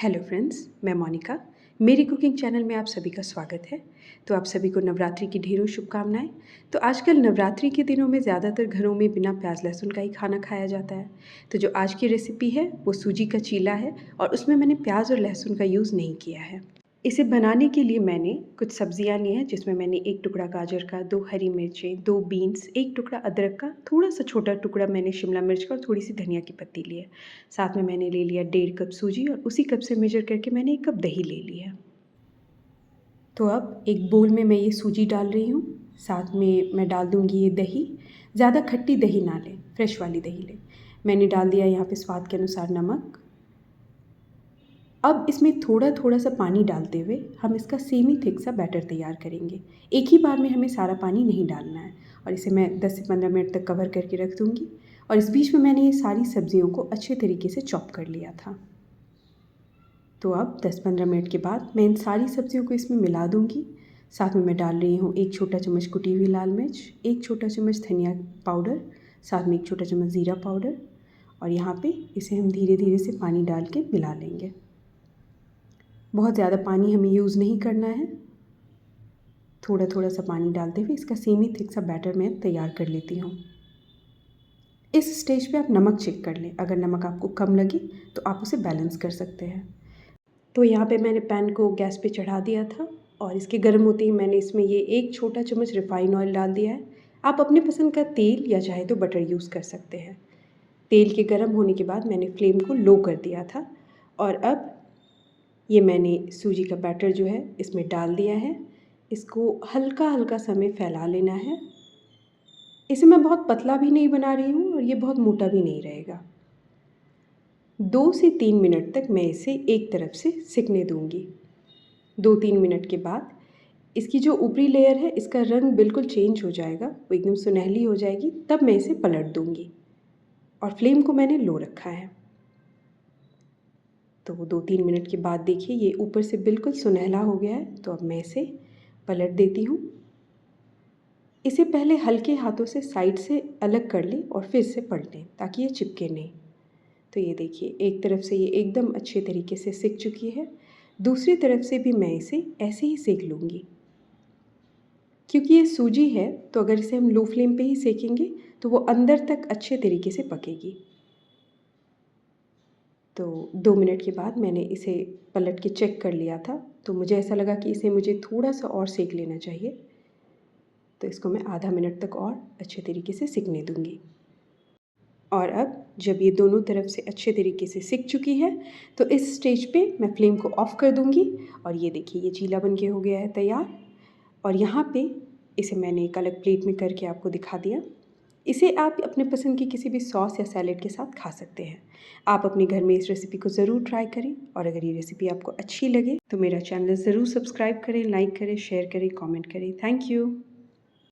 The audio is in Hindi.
हेलो फ्रेंड्स, मैं मोनिका। मेरी कुकिंग चैनल में आप सभी का स्वागत है। तो आप सभी को नवरात्रि की ढेरों शुभकामनाएं। तो आजकल नवरात्रि के दिनों में ज़्यादातर घरों में बिना प्याज लहसुन का ही खाना खाया जाता है। तो जो आज की रेसिपी है वो सूजी का चीला है और उसमें मैंने प्याज और लहसुन का यूज़ नहीं किया है। इसे बनाने के लिए मैंने कुछ सब्जियां ली हैं, जिसमें मैंने एक टुकड़ा गाजर का, 2 हरी मिर्चें, 2 बीन्स, एक टुकड़ा अदरक का, थोड़ा सा छोटा टुकड़ा मैंने शिमला मिर्च का और थोड़ी सी धनिया की पत्ती ली है। साथ में मैंने ले लिया 1.5 कप सूजी और उसी कप से मेजर करके मैंने 1 कप दही ले लिया। तो अब एक बोल में मैं ये सूजी डाल रही हूँ, साथ में मैं डाल दूँगी ये दही। ज़्यादा खट्टी दही ना लें, फ्रेश वाली दही लें। मैंने डाल दिया यहाँ पे स्वाद के अनुसार नमक। अब इसमें थोड़ा थोड़ा सा पानी डालते हुए हम इसका सेमी थिक सा बैटर तैयार करेंगे। एक ही बार में हमें सारा पानी नहीं डालना है और इसे मैं 10 से 15 मिनट तक कवर करके रख दूँगी। और इस बीच में मैंने ये सारी सब्जियों को अच्छे तरीके से चॉप कर लिया था। तो अब 10-15 मिनट के बाद मैं इन सारी सब्जियों को इसमें मिला दूँगी। साथ में मैं डाल रही हूँ 1 छोटा चम्मच कुटी हुई लाल मिर्च, 1 छोटा चम्मच धनिया पाउडर, साथ में 1 छोटा चम्मच ज़ीरा पाउडर। और यहाँ पे इसे हम धीरे धीरे से पानी डाल के मिला लेंगे। बहुत ज़्यादा पानी हमें यूज़ नहीं करना है। थोड़ा थोड़ा सा पानी डालते हुए इसका सेमी थिक सा बैटर मैं तैयार कर लेती हूँ। इस स्टेज पे आप नमक चेक कर लें। अगर नमक आपको कम लगे तो आप उसे बैलेंस कर सकते हैं। तो यहाँ पे मैंने पैन को गैस पे चढ़ा दिया था और इसके गर्म होते ही मैंने इसमें ये 1 छोटा चम्मच रिफ़ाइन ऑयल डाल दिया है। आप अपने पसंद का तेल या चाहे तो बटर यूज़ कर सकते हैं। तेल के गर्म होने के बाद मैंने फ्लेम को लो कर दिया था और अब ये मैंने सूजी का बैटर जो है इसमें डाल दिया है। इसको हल्का हल्का सा हमें फैला लेना है। इसे मैं बहुत पतला भी नहीं बना रही हूँ और ये बहुत मोटा भी नहीं रहेगा। 2 से 3 मिनट तक मैं इसे एक तरफ से सिकने दूँगी। 2-3 मिनट के बाद इसकी जो ऊपरी लेयर है इसका रंग बिल्कुल चेंज हो जाएगा, वो एकदम सुनहली हो जाएगी। तब मैं इसे पलट दूँगी और फ्लेम को मैंने लो रखा है। तो 2-3 मिनट के बाद देखिए ये ऊपर से बिल्कुल सुनहला हो गया है। तो अब मैं इसे पलट देती हूँ। इसे पहले हल्के हाथों से साइड से अलग कर लें और फिर से पलट लें ताकि ये चिपके नहीं। तो ये देखिए एक तरफ से ये एकदम अच्छे तरीके से सिक चुकी है। दूसरी तरफ से भी मैं इसे ऐसे ही सेक लूँगी। क्योंकि ये सूजी है तो अगर इसे हम लो फ्लेम पे ही सेकेंगे तो वो अंदर तक अच्छे तरीके से पकेगी। तो 2 मिनट के बाद मैंने इसे पलट के चेक कर लिया था। तो मुझे ऐसा लगा कि इसे मुझे थोड़ा सा और सेक लेना चाहिए। तो इसको मैं आधा मिनट तक और अच्छे तरीके से सिकने दूँगी। और अब जब ये दोनों तरफ से अच्छे तरीके से सिक चुकी है तो इस स्टेज पे मैं फ्लेम को ऑफ़ कर दूँगी। और ये देखिए ये चीला बन के हो गया है तैयार। और यहाँ पे इसे मैंने एक अलग प्लेट में करके आपको दिखा दिया। इसे आप अपने पसंद की किसी भी सॉस या सैलेड के साथ खा सकते हैं। आप अपने घर में इस रेसिपी को ज़रूर ट्राई करें और अगर ये रेसिपी आपको अच्छी लगे तो मेरा चैनल ज़रूर सब्सक्राइब करें, लाइक करें, शेयर करें, कमेंट करें। Thank you.